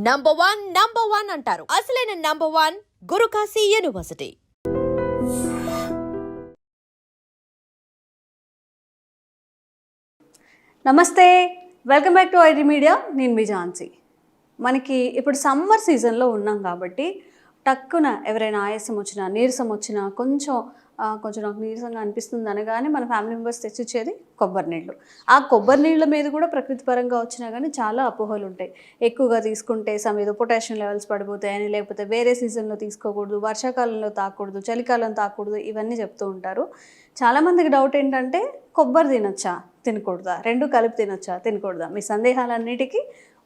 Number one అంటారు. అసలైన number one Guru Kashi university. నమస్తే, welcome back to IT media. నేను మీ ఝాన్సీ. మనకి ఇప్పుడు సమ్మర్ సీజన్లో ఉన్నాం కాబట్టి టక్కున ఎవరైనా ఆయాసం వచ్చినా, నీరసం వచ్చినా, కొంచెం నాకు నీరసంగా అనిపిస్తుంది అనగానే మన ఫ్యామిలీ మెంబర్స్ తెచ్చిచ్చేది కొబ్బరి నీళ్ళు. ఆ కొబ్బరి నీళ్ళ మీద కూడా ప్రకృతి పరంగా వచ్చినా కానీ చాలా అపోహలు ఉంటాయి. ఎక్కువగా తీసుకుంటే ఏదో పొటాషియం లెవెల్స్ పడిపోతాయని, లేకపోతే వేరే సీజన్లో తీసుకోకూడదు, వర్షాకాలంలో తాగకూడదు, చలికాలం తాగకూడదు, ఇవన్నీ చెప్తూ ఉంటారు. చాలామందికి డౌట్ ఏంటంటే కొబ్బరి తినొచ్చా, తినకూడదా, రెండు కలిపి తినొచ్చా, తినకూడదా? మీ సందేహాలన్నిటికీ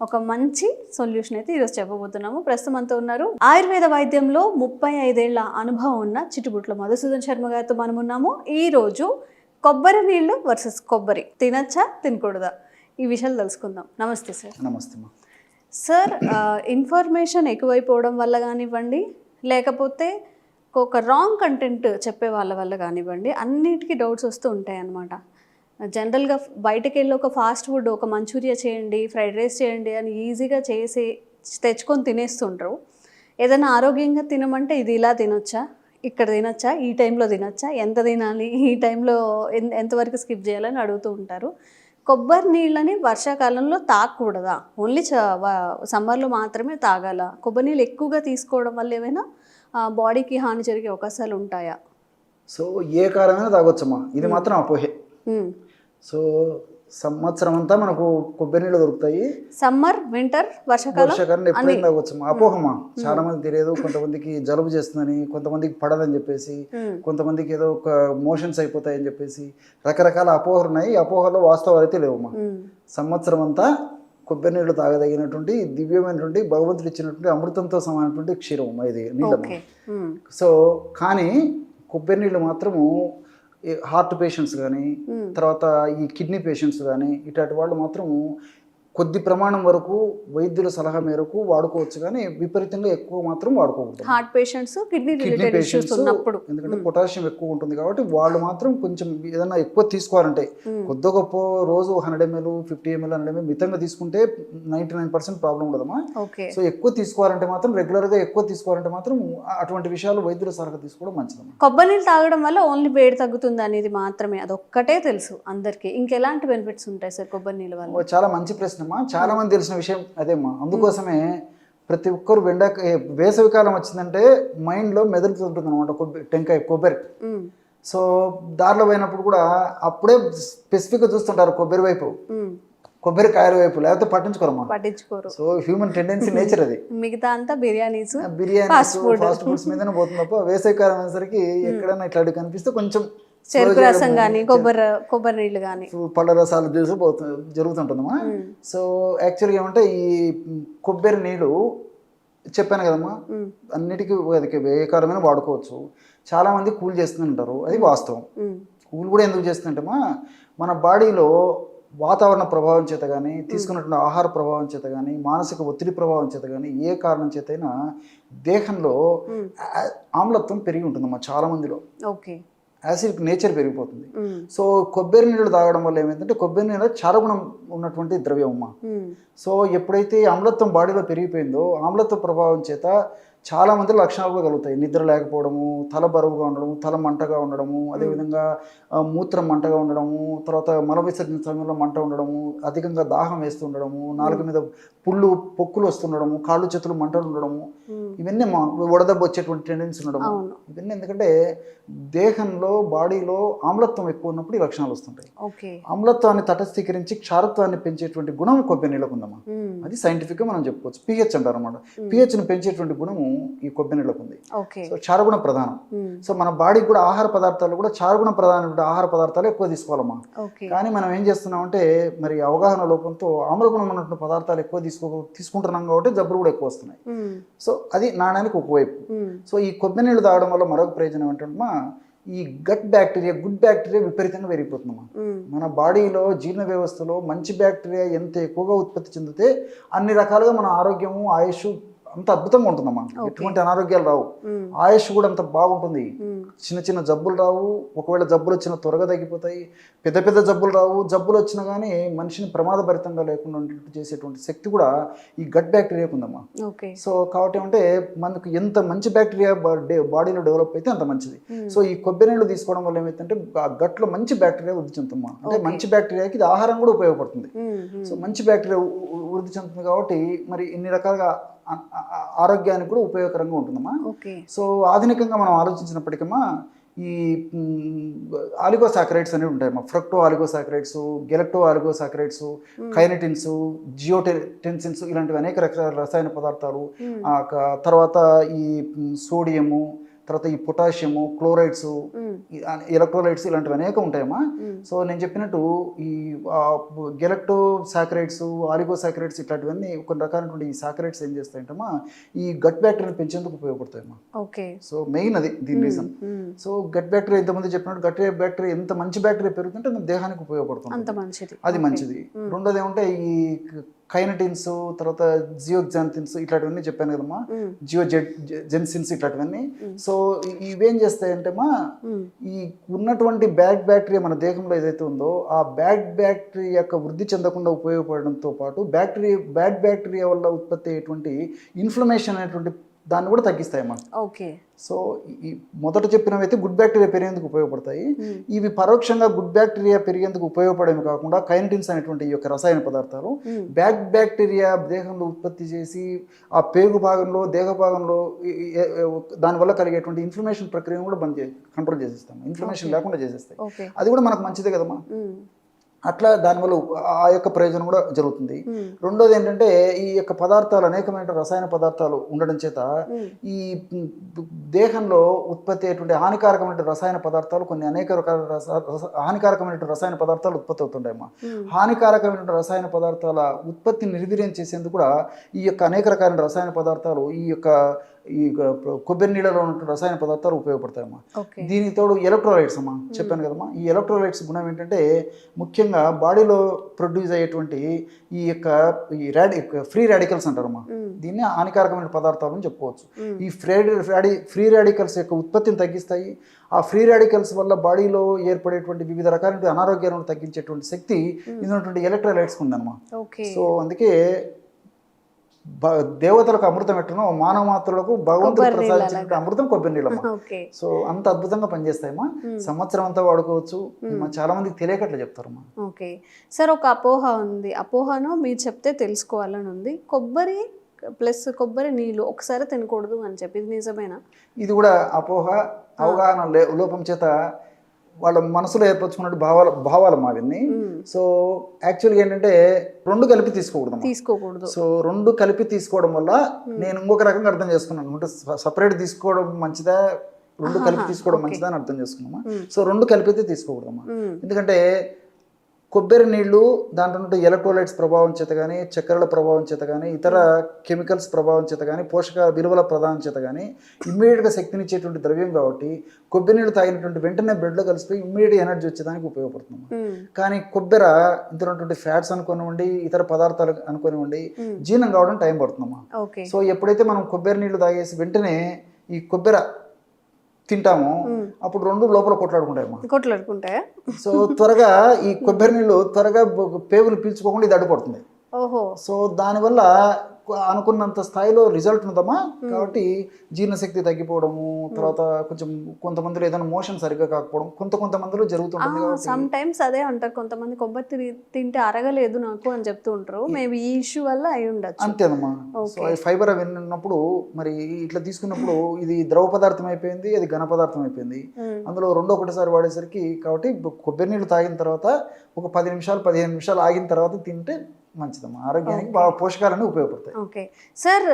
ఒక మంచి సొల్యూషన్ అయితే ఈరోజు చెప్పబోతున్నాము. ప్రస్తుతం అంతా ఉన్నారు ఆయుర్వేద వైద్యంలో 35 ఏళ్ల అనుభవం ఉన్న చిట్టుబుట్ల మధుసూదన్ శర్మ గారితో మనం ఉన్నాము. ఈరోజు కొబ్బరి నీళ్ళు వర్సెస్ కొబ్బరి తినచ్చా, తినకూడదా, ఈ విషయాలు తెలుసుకుందాం. నమస్తే సార్. నమస్తే సార్, ఇన్ఫర్మేషన్ ఎక్కువైపోవడం వల్ల కానివ్వండి, లేకపోతే ఒక రాంగ్ కంటెంట్ చెప్పే వాళ్ళ వల్ల కానివ్వండి, అన్నిటికీ డౌట్స్ వస్తూ ఉంటాయి అన్నమాట. జనరల్గా బయటకు వెళ్ళి ఒక ఫాస్ట్ ఫుడ్, ఒక మంచూరియా చేయండి, ఫ్రైడ్ రైస్ చేయండి అని ఈజీగా చేసి తెచ్చుకొని తినేస్తుంటారు. ఏదైనా ఆరోగ్యంగా తినమంటే ఇది ఇలా తినొచ్చా, ఇక్కడ తినొచ్చా, ఈ టైంలో తినొచ్చా, ఎంత తినాలి, ఈ టైంలో ఎంతవరకు స్కిప్ చేయాలని అడుగుతూ ఉంటారు. కొబ్బరి నీళ్ళని వర్షాకాలంలో తాగకూడదా, ఓన్లీ సమ్మర్లో మాత్రమే తాగాల? కొబ్బరి నీళ్ళు ఎక్కువగా తీసుకోవడం వల్ల ఏమైనా బాడీకి హాని జరిగే అవకాశాలు ఉంటాయా? సో ఏ కాలమైనా తాగొచ్చమ్మా, ఇది మాత్రం అపోహే. సో సంవత్సరం అంతా మనకు కొబ్బరి నీళ్ళు దొరుకుతాయి. సమ్మర్, వింటర్, వర్షాకాలం ఎప్పుడైనా తాగొచ్చమ్మా. అపోహమా, చాలా మంది తెలియదు. కొంతమందికి జలుబు చేస్తుందని, కొంతమందికి పడదని చెప్పేసి, కొంతమందికి ఏదో ఒక మోషన్స్ అయిపోతాయని చెప్పేసి రకరకాల అపోహలు ఉన్నాయి. ఈ అపోహలో వాస్తవాలు అయితే లేవమ్మా. సంవత్సరం అంతా కొబ్బరి నీళ్లు తాగదగినటువంటి దివ్యమైనటువంటి భగవంతుడు ఇచ్చినటువంటి అమృతంతో సమానటువంటి క్షీరం ఇది నీళ్ళమ్మ. సో కానీ కొబ్బరి నీళ్ళు మాత్రము హార్ట్ పేషెంట్స్ కానీ, తర్వాత ఈ కిడ్నీ పేషెంట్స్ కానీ, ఇట్లాంటి వాళ్ళు మాత్రము కొద్ది ప్రమాణం వరకు వైద్యుల సలహా మేరకు వాడుకోవచ్చు, కానీ విపరీతంగా ఎక్కువ మాత్రం వాడుకోకూడదు. హార్ట్ పేషెంట్స్, కిడ్నీ పేషెంట్స్ ఉన్నప్పుడు ఎందుకంటే పొటాషియం ఎక్కువ ఉంటుంది కాబట్టి వాళ్ళు మాత్రం కొంచెం ఏదైనా ఎక్కువ తీసుకోవాలంటే కొద్ది గొప్ప రోజు 100 ml, 50 ml, 100 ml మితంగా తీసుకుంటే 99% ప్రాబ్లం ఉండదమ్మా. సో ఎక్కువ తీసుకోవాలంటే మాత్రం, రెగ్యులర్గా ఎక్కువ తీసుకోవాలంటే మాత్రం అటువంటి విషయాలు వైద్యుల సలహా తీసుకోవడం మంచిదమ్మా. కొబ్బరి నీళ్ళు తాగడం వల్ల ఓన్లీ వేడి తగ్గుతుంది అనేది మాత్రమే, అదొక్కటే తెలుసు అందరికీ. ఇంకెలాంటి బెనిఫిట్స్ ఉంటాయి సార్ కొబ్బరి నీళ్ళ వల్ల? చాలా మంచి ప్రశ్న. చాలా మంది తెలిసిన విషయం అదేమ్మా. అందుకోసమే ప్రతి ఒక్కరు వేసవికాలం వచ్చిందంటే మైండ్లో మెదులుతుంటుంది అనమాట కొబ్బరి. సో దారిలో పోయినప్పుడు కూడా అప్పుడే స్పెసిఫిక్గా చూస్తుంటారు కొబ్బరి వైపు, కొబ్బరికాయల వైపు, లేకపోతే పట్టించుకోరు. సో హ్యూమన్ టెండెన్సీ, నేచర్ అది. మిగతా అంతా బిర్యానీ ఫాస్ట్ ఫుడ్స్ మీదనే పోతుంది తప్ప వేసవికాలం అనేసరికి ఎక్కడైనా ఇట్లాంటి కనిపిస్తే కొంచెం చెరుకు రసం కానీ, కొబ్బరి నీళ్ళు కానీ, పళ్ళ రసాలు జ్యూస్ జరుగుతుంటుందమ్మా. సో యాక్చువల్గా ఏమంటే ఈ కొబ్బరి నీళ్ళు చెప్పాను కదమ్మా, అన్నిటికీ ఏ కాలమైనా వాడుకోవచ్చు. చాలా మంది కూల్ చేస్తుంటారు, అది వాస్తవం. కూల్ కూడా ఎందుకు చేస్తుందంటేమా, మన బాడీలో వాతావరణ ప్రభావం చేత కానీ, తీసుకున్నటువంటి ఆహార ప్రభావం చేత కానీ, మానసిక ఒత్తిడి ప్రభావం చేత కానీ, ఏ కారణం చేతైనా దేహంలో ఆమ్లత్వం పెరిగి ఉంటుందమ్మా చాలా మందిలో. యాసిడ్ నేచర్ పెరిగిపోతుంది. సో కొబ్బరి నీళ్ళు తాగడం వల్ల ఏమైందంటే, కొబ్బరి నీళ్ళ చారగుణం ఉన్నటువంటి ద్రవ్యం అమ్మా. సో ఎప్పుడైతే ఆమ్లత్వం బాడీలో పెరిగిపోయిందో, ఆమ్లత్వ ప్రభావం చేత చాలా మంది లక్షణాలు కూడా కలుగుతాయి. నిద్ర లేకపోవడము, తల బరువుగా ఉండడము, తల మంటగా ఉండడము, అదేవిధంగా మూత్రం మంటగా ఉండడము, తర్వాత మల విసర్జన సమయంలో మంట ఉండడము, అధికంగా దాహం వేస్తూ ఉండడము, నాలుగు మీద పొక్కులు వస్తుండడము, కాళ్ళు చేతులు మంటలు ఉండడము, ఇవన్నీ వడదెబ్బ వచ్చేటువంటి టెండెన్సీ ఉండడము. ఇవన్నీ ఎందుకంటే దేహంలో, బాడీలో ఆమ్లత్వం ఎక్కువ ఉన్నప్పుడు ఈ లక్షణాలు వస్తుంటాయి. ఆమ్లత్వాన్ని తటస్థీకరించి క్షారత్వాన్ని పెంచేటువంటి గుణం కొబ్బరి నీళ్ళకు ఉందమ్మా. అది సైంటిఫిక్గా మనం చెప్పుకోవచ్చు. pH అంటారు అనమాట. pHని పెంచేటువంటి గుణము ఈ కొబ్బరి నీళ్ళకు ఉంది. సో క్షారగుణ ప్రధానం. సో మన బాడీకి కూడా ఆహార పదార్థాలు కూడా క్షారగుణ ప్రధానమైన ఆహార పదార్థాలు ఎక్కువ తీసుకోవాలమ్మా. కానీ మనం ఏం చేస్తున్నామంటే, మరి అవగాహన లోపంతో ఆమ్లగుణం ఉన్నటువంటి పదార్థాలు ఎక్కువ తీసుకుంటున్నాం కాబట్టి జబ్బులు కూడా ఎక్కువ వస్తున్నాయి. సో అది నాణానికి ఒకవైపు. సో ఈ కొబ్బరి నీళ్ళు తాగడం వల్ల మరొక ప్రయోజనం ఏంటంటే, ఈ గుడ్ బ్యాక్టీరియా విపరీతంగా పెరిగిపోతుందమ్మా. మన బాడీలో జీర్ణ వ్యవస్థలో మంచి బ్యాక్టీరియా ఎంత ఎక్కువగా ఉత్పత్తి చెందితే అన్ని రకాలుగా మన ఆరోగ్యము, ఆయుష్ అంత అద్భుతంగా ఉంటుందమ్మా. ఎటువంటి అనారోగ్యాలు రావు, ఆయుష్ కూడా అంత బాగుంటుంది. చిన్న చిన్న జబ్బులు రావు, ఒకవేళ జబ్బులు వచ్చినా త్వరగా తగ్గిపోతాయి. పెద్ద పెద్ద జబ్బులు రావు, జబ్బులు వచ్చినా కానీ మనిషిని ప్రమాదభరితంగా లేకుండా చేసేటువంటి శక్తి కూడా ఈ గట్ బ్యాక్టీరియాకు ఉందమ్మా. సో కాబట్టి ఏమంటే మనకు ఎంత మంచి బ్యాక్టీరియా బాడీలో డెవలప్ అయితే అంత మంచిది. సో ఈ కొబ్బరి నీళ్ళు తీసుకోవడం వల్ల ఏమైతుందంటే ఆ గట్లో మంచి బ్యాక్టీరియా వృద్ధి చెందుతుందమ్మా. అంటే మంచి బ్యాక్టీరియాకి ఇది ఆహారం కూడా ఉపయోగపడుతుంది. సో మంచి బ్యాక్టీరియా వృద్ధి చెందుతుంది కాబట్టి మరి ఇన్ని రకాలుగా ఆరోగ్యానికి కూడా ఉపయోగకరంగా ఉంటుందమ్మా. సో ఆధునికంగా మనం ఆలోచించినప్పటికమ్మా ఈ ఆలిగోసాకరైడ్స్ అనేవి ఉంటాయమ్మా. ఫ్రక్టో ఆలిగోసాకరైడ్స్, గెలక్టో ఆలిగోసాకరైడ్స్, కైనటిన్స్, జియోటెన్సిన్స్ ఇలాంటివి అనేక రకాల రసాయన పదార్థాలు, తర్వాత ఈ సోడియము, తర్వాత ఈ పొటాషియము, క్లోరైడ్స్, ఎలక్ట్రోలైట్స్ ఇలాంటివి అనేక ఉంటాయమ్మా. సో నేను చెప్పినట్టు ఈ గెలక్టో సాకరైడ్స్, ఆలిగోసాకరైడ్స్ ఇట్లాంటివన్నీ కొన్ని రకాలైనటువంటి ఈ సాకరైడ్స్ ఏం చేస్తాయంటమ్మా ఈ గట్ బ్యాక్టీరియాని పెంచేందుకు ఉపయోగపడతాయమ్మా. సో మెయిన్ అది దీని రీజన్. సో గట్ బ్యాక్టీరియా ఇంతమంది చెప్పినట్టు గట్ బ్యాక్టీరియా ఎంత మంచి బ్యాక్టీరియా పెరుగుతుంటే మన దేహానికి ఉపయోగపడుతుంది, అది మంచిది. రెండోది ఏమంటే ఈ కైనటిన్స్, తర్వాత జియోగ్జాంతిన్స్ ఇట్లాంటివన్నీ చెప్పాను కదమ్మా, జియోజెన్సిన్స్ ఇట్లాంటివన్నీ. సో ఇవేం చేస్తాయంటే మా ఈ ఉన్నటువంటి బ్యాడ్ బ్యాక్టీరియా మన దేహంలో ఏదైతే ఉందో ఆ బ్యాడ్ బ్యాక్టీరియా యొక్క వృద్ధి చెందకుండా ఉపయోగపడడంతో పాటు బ్యాడ్ బ్యాక్టీరియా వల్ల ఉత్పత్తి అయ్యేటువంటి ఇన్ఫ్లమేషన్ అనేటువంటి దాన్ని కూడా తగ్గిస్తాయమ్మా. సో ఈ మొదట చెప్పినవైతే గుడ్ బ్యాక్టీరియా పెరిగేందుకు ఉపయోగపడతాయి. ఇవి పరోక్షంగా గుడ్ బ్యాక్టీరియా పెరిగేందుకు ఉపయోగపడేవి కాకుండా కైనటిన్స్ అనేటువంటి ఈ యొక్క రసాయన పదార్థాలు బ్యాడ్ బ్యాక్టీరియా దేహంలో ఉత్పత్తి చేసి ఆ పేగు భాగంలో, దేహ భాగంలో దానివల్ల కలిగేటువంటి ఇన్ఫ్లమేషన్ ప్రక్రియను కూడా కంట్రోల్ చేసేస్తాం, ఇన్ఫ్లమేషన్ లేకుండా చేసేస్తాయి. అది కూడా మనకు మంచిదే కదమ్మా. అట్లా దానివల్ల ఆ యొక్క ప్రయోజనం కూడా జరుగుతుంది. రెండోది ఏంటంటే ఈ యొక్క పదార్థాలు అనేకమైన రసాయన పదార్థాలు ఉండడం చేత ఈ దేహంలో ఉత్పత్తి అయ్యేటువంటి హానికారకమైన రసాయన పదార్థాలు కొన్ని అనేక రకాల హానికారకమైన రసాయన పదార్థాలు ఉత్పత్తి అవుతుంటాయమ్మా. హానికారకమైన రసాయన పదార్థాల ఉత్పత్తిని నిర్వీర్యం చేసేందుకు కూడా ఈ యొక్క అనేక రకాల రసాయన పదార్థాలు ఈ యొక్క ఈ కొబ్బరి నీళ్ళలో ఉన్న రసాయన పదార్థాలు ఉపయోగపడతాయమ్మా. దీనికి తోడు ఎలక్ట్రోలైట్స్ అమ్మా చెప్పాను కదమ్మా. ఈ ఎలక్ట్రోలైట్స్ గుణం ఏంటంటే ముఖ్యంగా బాడీలో ప్రొడ్యూస్ అయ్యేటువంటి ఈ యొక్క ఫ్రీ రాడికల్స్ అంటారమ్మా, దీన్ని హానికారకమైన పదార్థాలు అని చెప్పుకోవచ్చు. ఈ ఫ్రీ రాడికల్స్ యొక్క ఉత్పత్తిని తగ్గిస్తాయి. ఆ ఫ్రీ రాడికల్స్ వల్ల బాడీలో ఏర్పడేటువంటి వివిధ రకాలైన అనారోగ్యాలను తగ్గించేటువంటి శక్తి ఇందులో ఎలక్ట్రోలైట్స్ ఉందన్నమా. సో అందుకే దేవతలకు అమృతం ఎట్లనో మానవ మాత్రులకు భగవంతుడు ప్రసాదించిన అమృతం కొబ్బరి నీళ్ళమ్మా. సో అంత అద్భుతంగా పనిచేస్తాయమ్మా. సంవత్సరం అంతా వాడుకోవచ్చు. చాలా మందికి తెలియకట్లా చెప్తారమ్మా. ఓకే సార్, ఒక అపోహ ఉంది, అపోహను మీరు చెప్తే తెలుసుకోవాలని ఉంది. కొబ్బరి ప్లస్ కొబ్బరి నీళ్ళు ఒకసారి తినకూడదు అని చెప్పి ఇది నిజమేనా? ఇది కూడా అపోహ, అవగాహన లోపం చేత వాళ్ళ మనసులో ఏర్పరచుకున్నట్టు భావాలు అవన్నీ. సో యాక్చువల్గా ఏంటంటే రెండు కలిపి తీసుకోకూడదు. సో రెండు కలిపి తీసుకోవడం వల్ల నేను ఇంకొక రకంగా అర్థం చేసుకున్నాను. అంటే సపరేట్ తీసుకోవడం మంచిదా, రెండు కలిపి తీసుకోవడం మంచిదా అని అర్థం చేసుకున్నామా. సో రెండు కలిపితే తీసుకోకూడదమ్మా. ఎందుకంటే కొబ్బరి నీళ్లు దాంట్లో ఎలక్ట్రోలైట్స్ ప్రభావం చేత కానీ, చక్కెరల ప్రభావం చేత కానీ, ఇతర కెమికల్స్ ప్రభావం చేత కానీ, పోషక విలువల ప్రభావం చేత కానీ ఇమ్మీడియట్గా శక్తినిచ్చేటువంటి ద్రవ్యం కాబట్టి కొబ్బరి నీళ్ళు తాగినటువంటి వెంటనే బ్లడ్లో కలిసిపోయి ఇమ్మీడియట్ ఎనర్జీ వచ్చేదానికి ఉపయోగపడుతుంది. కానీ కొబ్బరి ఇందులో ఫ్యాట్స్ అనుకోనివ్వండి, ఇతర పదార్థాలు అనుకోనివ్వండి, జీర్ణం కావడం టైం పడుతుందమ్మా. సో ఎప్పుడైతే మనం కొబ్బరి నీళ్లు తాగేసి వెంటనే ఈ కొబ్బరి తింటాము అప్పుడు రెండు లోపల కొట్లాడుకుంటాయి. సో త్వరగా ఈ కొబ్బరి నీళ్ళు త్వరగా పేగులు పీల్చుకోకుండా ఇది అడ్డుపడుతుంది. సో దానివల్ల అనుకున్నంత స్థాయిలో రిజల్ట్ ఉందమ్మా. కాబట్టి జీర్ణశక్తి తగ్గిపోవడము, తర్వాత కొంచెం కొంతమందిలో ఏదైనా మోషన్ సరిగ్గా కాకపోవడం కొంతమందిలో జరుగుతుంటుంది. సమ్ టైమ్స్ అదే అంటారు కొంతమంది, కొబ్బరి తింటే అరగలేదు నాకు అని చెప్తూ ఉంటారు. మేబీ ఈ ఇష్యూ వల్ల అయి ఉండొచ్చు. అంతేనమ్మా. సో ఫైబర్ అవి ఉన్నప్పుడు మరి ఇట్లా తీసుకున్నప్పుడు ఇది ద్రవ పదార్థం అయిపోయింది, అది ఘన పదార్థం అయిపోయింది. అందులో రెండో ఒకటిసారి వాడేసరికి కాబట్టి కొబ్బరి నీళ్ళు తాగిన తర్వాత ఒక 10 నిమిషాలు 15 నిమిషాలు ఆగిన తర్వాత తింటే మంచిదమ్మా. ఆరోగ్యానికి బాగా పోషకాలన్నీ ఉపయోగపడతాయి. ఓకే సార్,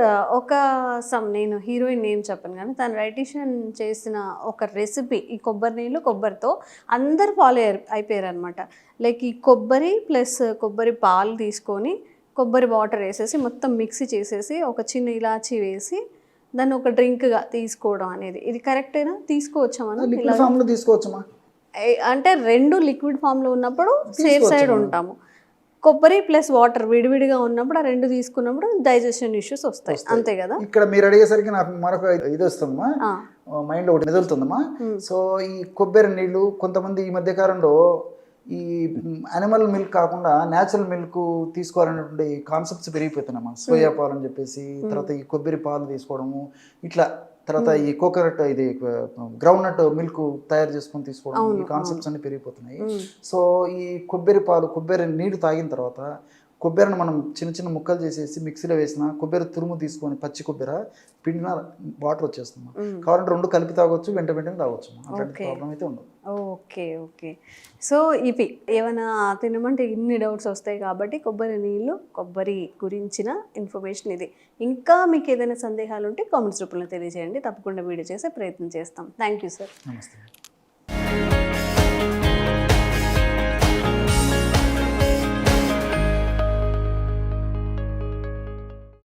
నేను హీరోయిన్ నేమ్ చెప్పను కానీ తను డైటీషియన్ చేసిన ఒక రెసిపీ ఈ కొబ్బరి నీళ్ళు కొబ్బరితో అందరు ఫాలో అయిపోయారు అనమాట. లైక్ ఈ కొబ్బరి ప్లస్ కొబ్బరి పాలు తీసుకొని కొబ్బరి వాటర్ వేసేసి మొత్తం మిక్సీ చేసేసి ఒక చిన్న ఇలాచీ వేసి దాన్ని ఒక డ్రింక్గా తీసుకోవడం అనేది, ఇది కరెక్టేనా? తీసుకోవచ్చా? తీసుకోవచ్చమ్మా. అంటే రెండు లిక్విడ్ ఫామ్లో ఉన్నప్పుడు సేఫ్ సైడ్ ఉంటాము. కొబ్బరి ప్లస్ వాటర్ విడివిడిగా ఉన్నప్పుడు ఆ రెండు తీసుకున్నప్పుడు డైజెషన్ ఇష్యూస్ వస్తాయి, అంతే కదా? ఇక్కడ మీరు అడిగేసరికి నాకు మరొక ఇది వస్తుందమ్మా, ఆ, మైండ్లో ఒకటి మెదులుతుందమ్మా. సో ఈ కొబ్బరి నీళ్ళు కొంతమంది ఈ మధ్య కాలంలో ఈ అనిమల్ మిల్క్ కాకుండా న్యాచురల్ మిల్క్ తీసుకోవాలనేటువంటి కాన్సెప్ట్స్ పెరిగిపోతున్నామా. సోయా పాలు అని చెప్పేసి, తర్వాత ఈ కొబ్బరి పాలు తీసుకోవడము, ఇట్లా తర్వాత ఈ కోకోనట్ ఇది గ్రౌండ్ నట్ మిల్క్ తయారు చేసుకొని తీసుకోవడం, ఈ కాన్సెప్ట్స్ అన్ని పెరిగిపోతున్నాయి. సో ఈ కొబ్బరి పాలు, కొబ్బరి నీళ్ళు తాగిన తర్వాత కొబ్బరిని మనం చిన్న చిన్న ముక్కలు చేసేసి మిక్సీలో వేసిన కొబ్బరి తురుము తీసుకొని పచ్చి కొబ్బరి పిండిన వాటర్ వచ్చేస్తుంది. కావాలంటే రెండు కలిపి తాగొచ్చు, వెంటనే తాగొచ్చు, అట్లాంటి ప్రాబ్లం అయితే ఉండదు. Okay okay. సో ఇవి ఏమైనా తినమంటే ఇన్ని డౌట్స్ వస్తాయి కాబట్టి కొబ్బరి నీళ్ళు, కొబ్బరి గురించిన ఇన్ఫర్మేషన్ ఇది. ఇంకా మీకు ఏదైనా సందేహాలు ఉంటే కామెంట్స్ రూపంలో తెలియజేయండి, తప్పకుండా వీడియో చేసే ప్రయత్నం చేస్తాం. Thank you sir. నమస్తే.